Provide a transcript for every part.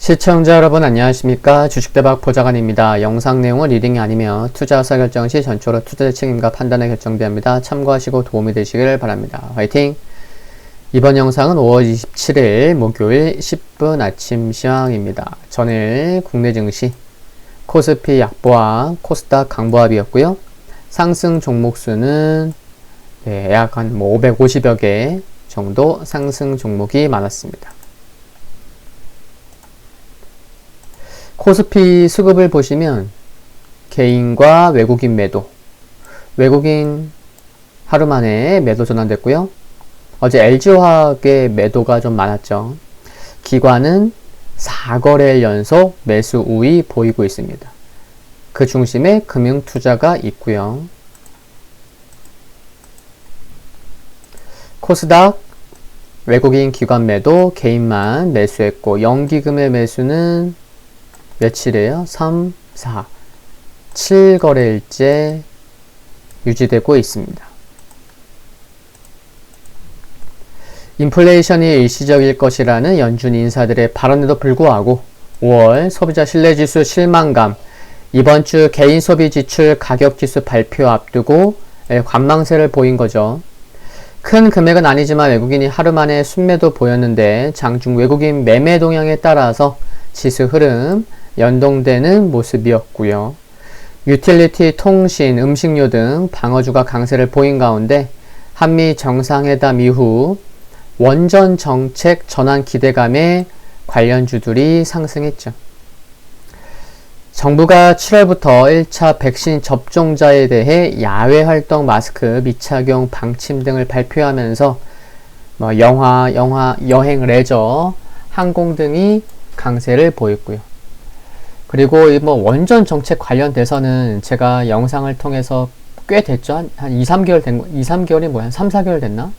시청자 여러분 안녕하십니까. 주식대박 보좌관입니다. 영상 내용은 리딩이 아니며 투자 의사결정 시 전적으로 투자의 책임과 판단에 결정되옵니다. 참고하시고 도움이 되시길 바랍니다. 화이팅! 이번 영상은 5월 27일 목요일 10분 아침 시황입니다. 전일 국내 증시 코스피 약보합, 코스닥 강보합이었고요. 상승 종목수는 약 한 550여 개 정도 상승 종목이 많았습니다. 코스피 수급을 보시면 개인과 외국인 매도, 외국인 하루 만에 매도 전환됐고요. 어제 LG화학의 매도가 좀 많았죠. 기관은 4거래일 연속 매수 우위 보이고 있습니다. 그 중심에 금융투자가 있고요. 코스닥 외국인 기관 매도, 개인만 매수했고 연기금의 매수는 며칠이에요? 3, 4, 7거래일째 유지되고 있습니다. 인플레이션이 일시적일 것이라는 연준 인사들의 발언에도 불구하고 5월 소비자 신뢰지수 실망감, 이번 주 개인 소비 지출 가격지수 발표 앞두고 관망세를 보인 거죠. 큰 금액은 아니지만 외국인이 하루 만에 순매도 보였는데 장중 외국인 매매 동향에 따라서 지수 흐름 연동되는 모습이었고요. 유틸리티, 통신, 음식료 등 방어주가 강세를 보인 가운데 한미 정상회담 이후 원전 정책 전환 기대감에 관련주들이 상승했죠. 정부가 7월부터 1차 백신 접종자에 대해 야외 활동 마스크 미착용 방침 등을 발표하면서 영화, 여행, 레저, 항공 등이 강세를 보였고요. 그리고 원전 정책 관련돼서는 제가 영상을 통해서 꽤 됐죠. 한 2, 3개월 된 거, 2, 3개월이 뭐야? 한 3, 4개월 됐나?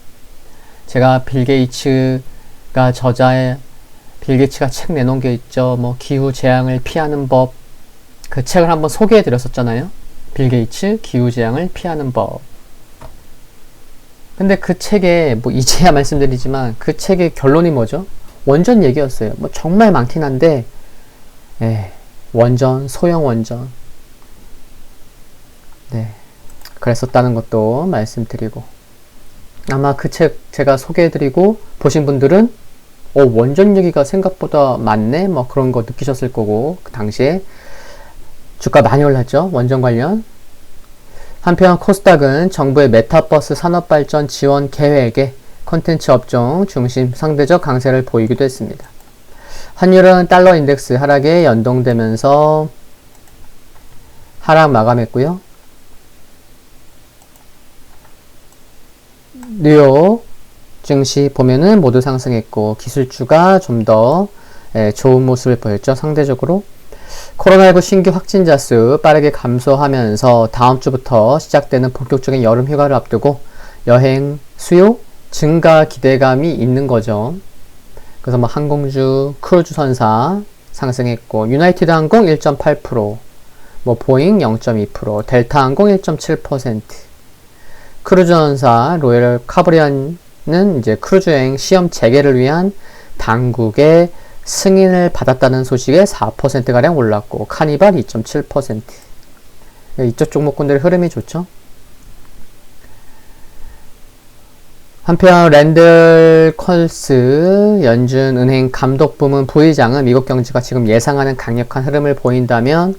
제가 빌 게이츠가 책 내놓은 게 있죠. 기후 재앙을 피하는 법. 그 책을 한번 소개해 드렸었잖아요. 빌 게이츠, 기후 재앙을 피하는 법. 근데 그 책에, 이제야 말씀드리지만, 그 책의 결론이 뭐죠? 원전 얘기였어요. 정말 많긴 한데, 원전, 소형 원전. 그랬었다는 것도 말씀드리고. 아마 그 책 제가 소개해드리고 보신 분들은, 원전 얘기가 생각보다 많네? 그런 거 느끼셨을 거고, 그 당시에. 주가 많이 올랐죠? 원전 관련. 한편 코스닥은 정부의 메타버스 산업발전 지원 계획에 콘텐츠 업종 중심 상대적 강세를 보이기도 했습니다. 환율은 달러 인덱스 하락에 연동되면서 하락 마감했고요. 뉴욕 증시 보면은 모두 상승했고 기술주가 좀 더 좋은 모습을 보였죠. 상대적으로. 코로나19 신규 확진자 수 빠르게 감소하면서 다음 주부터 시작되는 본격적인 여름 휴가를 앞두고 여행 수요 증가 기대감이 있는 거죠. 그래서 항공주, 크루즈선사 상승했고 유나이티드 항공 1.8%, 보잉 0.2%, 델타항공 1.7%, 크루즈선사 로열 카브리안은 이제 크루즈여행 시험 재개를 위한 당국의 승인을 받았다는 소식에 4%가량 올랐고 카니발 2.7%. 이쪽 종목군들의 흐름이 좋죠. 한편 랜들 컬스 연준은행 감독부문 부의장은 미국 경제가 지금 예상하는 강력한 흐름을 보인다면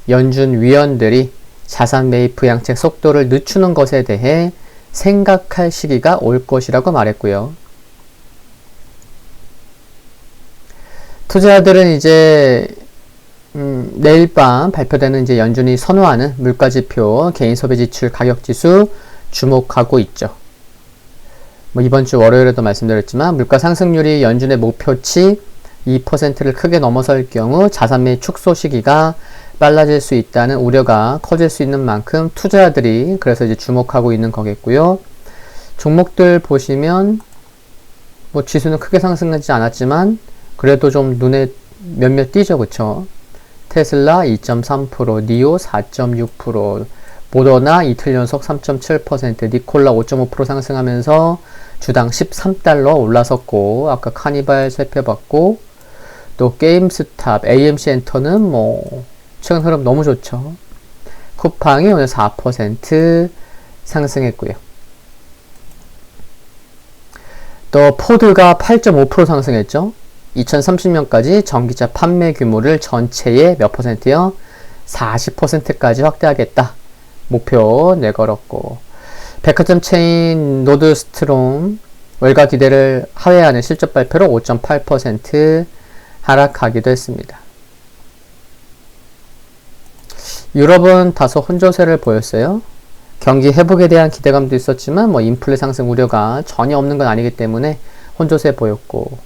연준 위원들이 자산 매입 부양책 속도를 늦추는 것에 대해 생각할 시기가 올 것이라고 말했고요. 투자자들은 이제 내일 밤 발표되는 이제 연준이 선호하는 물가지표, 개인 소비지출 가격지수 주목하고 있죠. 이번 주 월요일에도 말씀드렸지만 물가 상승률이 연준의 목표치 2%를 크게 넘어설 경우 자산 매입 축소 시기가 빨라질 수 있다는 우려가 커질 수 있는 만큼 투자자들이 그래서 이제 주목하고 있는 거겠고요. 종목들 보시면 지수는 크게 상승하지 않았지만 그래도 좀 눈에 몇몇 띄죠, 그쵸? 테슬라 2.3%, 니오 4.6%, 모더나 이틀 연속 3.7%, 니콜라 5.5% 상승하면서 주당 13달러 올라섰고, 아까 카니발 살펴봤고, 또 게임스탑, AMC엔터는 뭐 최근 흐름 너무 좋죠. 쿠팡이 오늘 4% 상승했고요. 또 포드가 8.5% 상승했죠. 2030년까지 전기차 판매 규모를 전체의 몇 %요? 40%까지 확대하겠다. 목표 내걸었고, 백화점 체인 노드스트롬 월가 기대를 하회하는 실적 발표로 5.8% 하락하기도 했습니다. 유럽은 다소 혼조세를 보였어요. 경기 회복에 대한 기대감도 있었지만 뭐 인플레 상승 우려가 전혀 없는 건 아니기 때문에 혼조세 보였고,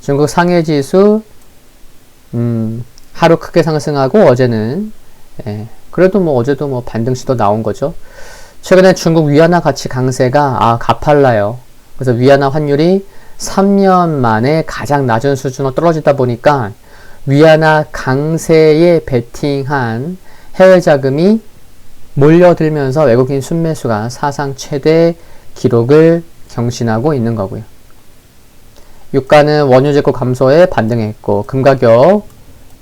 중국 상해 지수 하루 크게 상승하고 어제는 그래도 뭐 어제도 뭐 반등시도 나온 거죠. 최근에 중국 위안화 가치 강세가 가팔라요. 그래서 위안화 환율이 3년 만에 가장 낮은 수준으로 떨어지다 보니까 위안화 강세에 베팅한 해외 자금이 몰려들면서 외국인 순매수가 사상 최대 기록을 경신하고 있는 거고요. 유가는 원유 재고 감소에 반등했고, 금 가격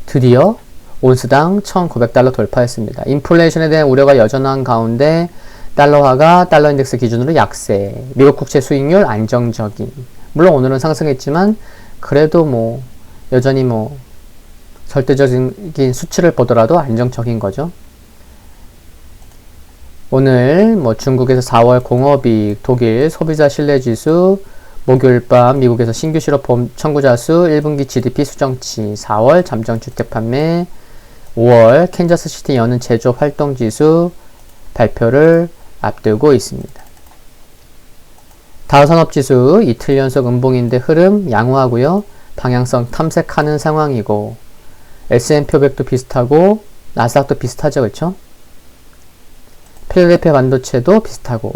드디어 온스당 1,900달러 돌파했습니다. 인플레이션에 대한 우려가 여전한 가운데 달러화가 달러 인덱스 기준으로 약세, 미국 국채 수익률 안정적인, 물론 오늘은 상승했지만 그래도 뭐 여전히 뭐 절대적인 수치를 보더라도 안정적인 거죠. 오늘 뭐 중국에서 4월 공업이익, 독일 소비자 신뢰지수, 목요일 밤 미국에서 신규 실업 청구자 수, 1분기 GDP 수정치, 4월 잠정 주택 판매, 5월 캔자스시티 여는 제조업 활동 지수 발표를 앞두고 있습니다. 다우산업지수 이틀 연속 음봉인데 흐름 양호하고요. 방향성 탐색하는 상황이고, S&P 500도 비슷하고 나스닥도 비슷하죠. 그렇죠? 필리핀 반도체도 비슷하고,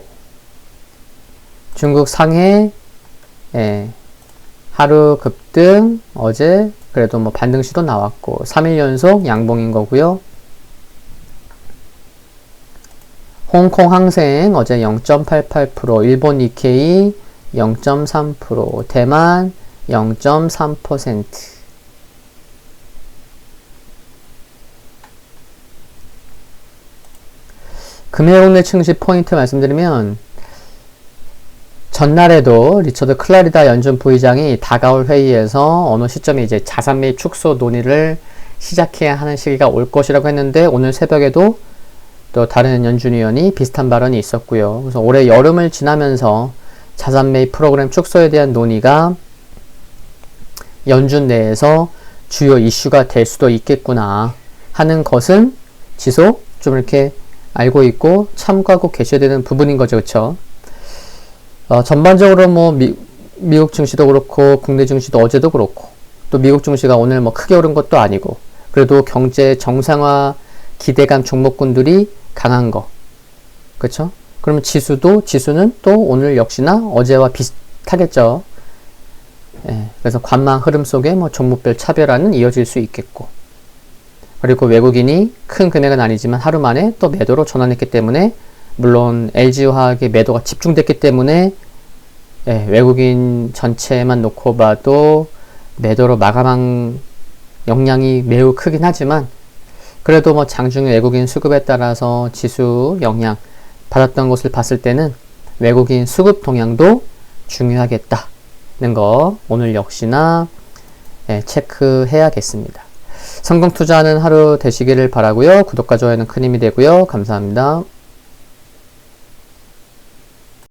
중국 상해 하루 급등, 어제 그래도 뭐 반등시도 나왔고 3일 연속 양봉인 거고요. 홍콩 항생 어제 0.88%, 일본 니케이 0.3%, 대만 0.3%. 금요일 증시 포인트 말씀드리면, 전날에도 리처드 클라리다 연준 부의장이 다가올 회의에서 어느 시점에 이제 자산 매입 축소 논의를 시작해야 하는 시기가 올 것이라고 했는데, 오늘 새벽에도 또 다른 연준위원이 비슷한 발언이 있었고요. 그래서 올해 여름을 지나면서 자산 매입 프로그램 축소에 대한 논의가 연준 내에서 주요 이슈가 될 수도 있겠구나 하는 것은 지속 좀 이렇게 알고 있고 참고하고 계셔야 되는 부분인 거죠. 그렇죠? 전반적으로 뭐 미국 증시도 그렇고 국내 증시도 어제도 그렇고, 또 미국 증시가 오늘 뭐 크게 오른 것도 아니고, 그래도 경제 정상화 기대감 종목군들이 강한 거, 그렇죠? 그러면 지수는 또 오늘 역시나 어제와 비슷하겠죠. 그래서 관망 흐름 속에 뭐 종목별 차별화는 이어질 수 있겠고, 그리고 외국인이 큰 금액은 아니지만 하루 만에 또 매도로 전환했기 때문에, 물론 LG화학의 매도가 집중됐기 때문에 외국인 전체만 놓고 봐도 매도로 마감한 영향이 매우 크긴 하지만, 그래도 뭐 장중에 외국인 수급에 따라서 지수 영향 받았던 것을 봤을 때는 외국인 수급 동향도 중요하겠다는 거 오늘 역시나 체크해야겠습니다. 성공 투자하는 하루 되시기를 바라고요. 구독과 좋아요는 큰 힘이 되고요. 감사합니다.